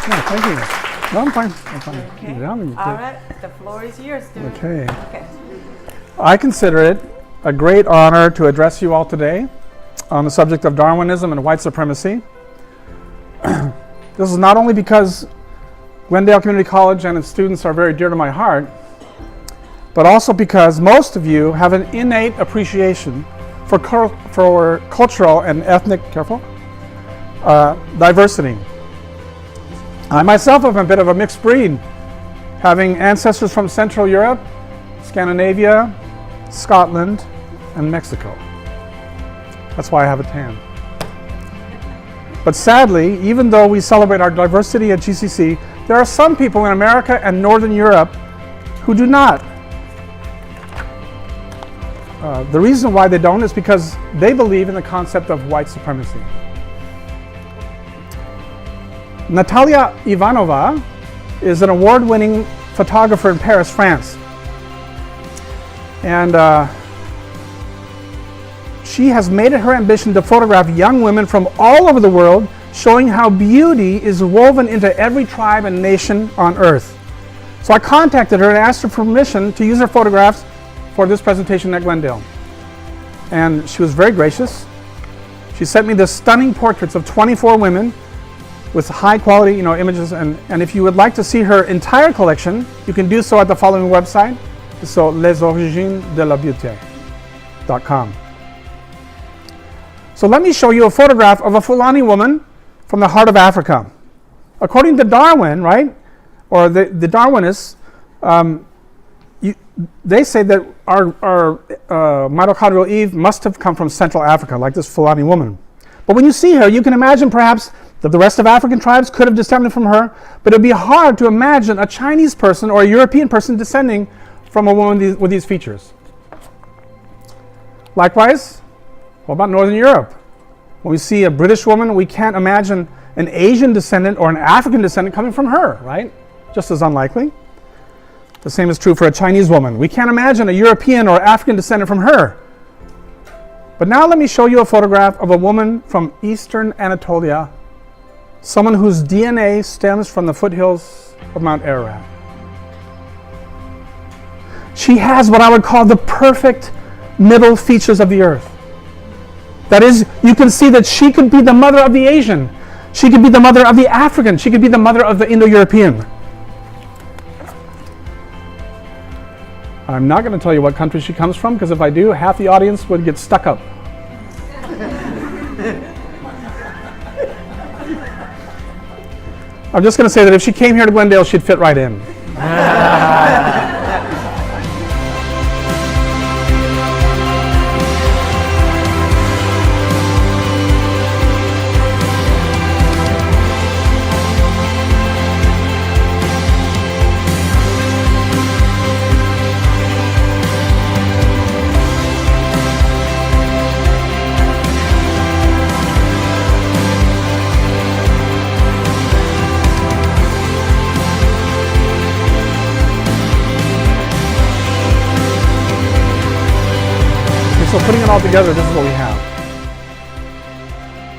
Yeah, thank you. No, I'm fine. I'm fine. Okay. Yeah, All right, the floor is yours, student. Okay. Okay. I consider it a great honor to address you all today on the subject of Darwinism and white supremacy. This is not only because Glendale Community College and its students are very dear to my heart, but also because most of you have an innate appreciation for cultural and ethnic diversity. I myself am a bit of a mixed breed, having ancestors from Central Europe, Scandinavia, Scotland, and Mexico. That's why I have a tan. But sadly, even though we celebrate our diversity at GCC, there are some people in America and Northern Europe who do not. The reason why they don't is because they believe in the concept of white supremacy. Natalia Ivanova is an award-winning photographer in Paris, France. And she has made it her ambition to photograph young women from all over the world, showing how beauty is woven into every tribe and nation on earth. So I contacted her and asked her permission to use her photographs for this presentation at Glendale. And she was very gracious. She sent me the stunning portraits of 24 women with high quality, images. And if you would like to see her entire collection, you can do so at the following website. So lesoriginesdelabeauté.com. So let me show you a photograph of a Fulani woman from the heart of Africa. According to Darwin, right, or the Darwinists, they say that our mitochondrial Eve must have come from Central Africa, like this Fulani woman. But when you see her, you can imagine perhaps that the rest of African tribes could have descended from her, but it would be hard to imagine a Chinese person or a European person descending from a woman with these features. Likewise, what about Northern Europe? When we see a British woman, we can't imagine an Asian descendant or an African descendant coming from her, right? Just as unlikely. The same is true for a Chinese woman. We can't imagine a European or African descendant from her. But now let me show you a photograph of a woman from Eastern Anatolia, someone whose DNA stems from the foothills of Mount Ararat. She has what I would call the perfect middle features of the earth. That is, you can see that she could be the mother of the Asian. She could be the mother of the African. She could be the mother of the Indo-European. I'm not going to tell you what country she comes from, because if I do, half the audience would get stuck up. I'm just going to say that if she came here to Glendale, she'd fit right in. So putting it all together, this is what we have.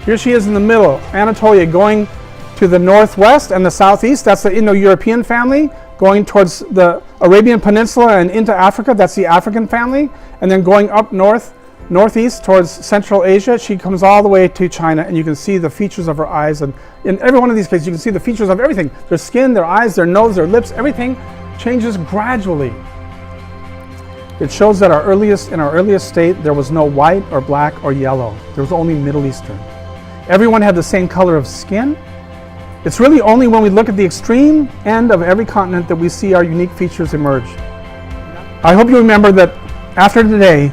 Here she is in the middle, Anatolia, going to the northwest and the southeast. That's the Indo-European family. Going towards the Arabian Peninsula and into Africa, that's the African family. And then going up northeast towards Central Asia, she comes all the way to China, and you can see the features of her eyes. And in every one of these cases, you can see the features of everything. Their skin, their eyes, their nose, their lips, everything changes gradually. It shows that in our earliest state, there was no white or black or yellow. There was only Middle Eastern. Everyone had the same color of skin. It's really only when we look at the extreme end of every continent that we see our unique features emerge. I hope you remember that after today,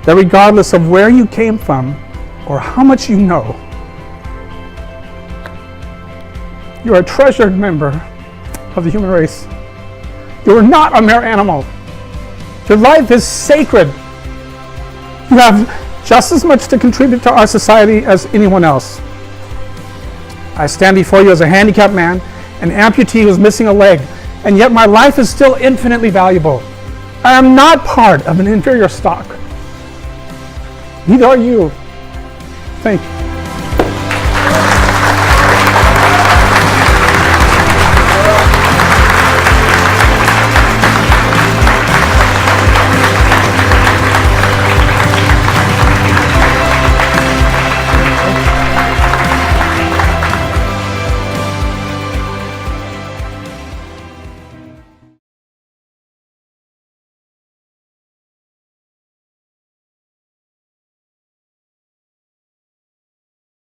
that regardless of where you came from or how much you know, you're a treasured member of the human race. You're not a mere animal. Your life is sacred. You have just as much to contribute to our society as anyone else. I stand before you as a handicapped man, an amputee who's missing a leg, and yet my life is still infinitely valuable. I am not part of an inferior stock. Neither are you. Thank you.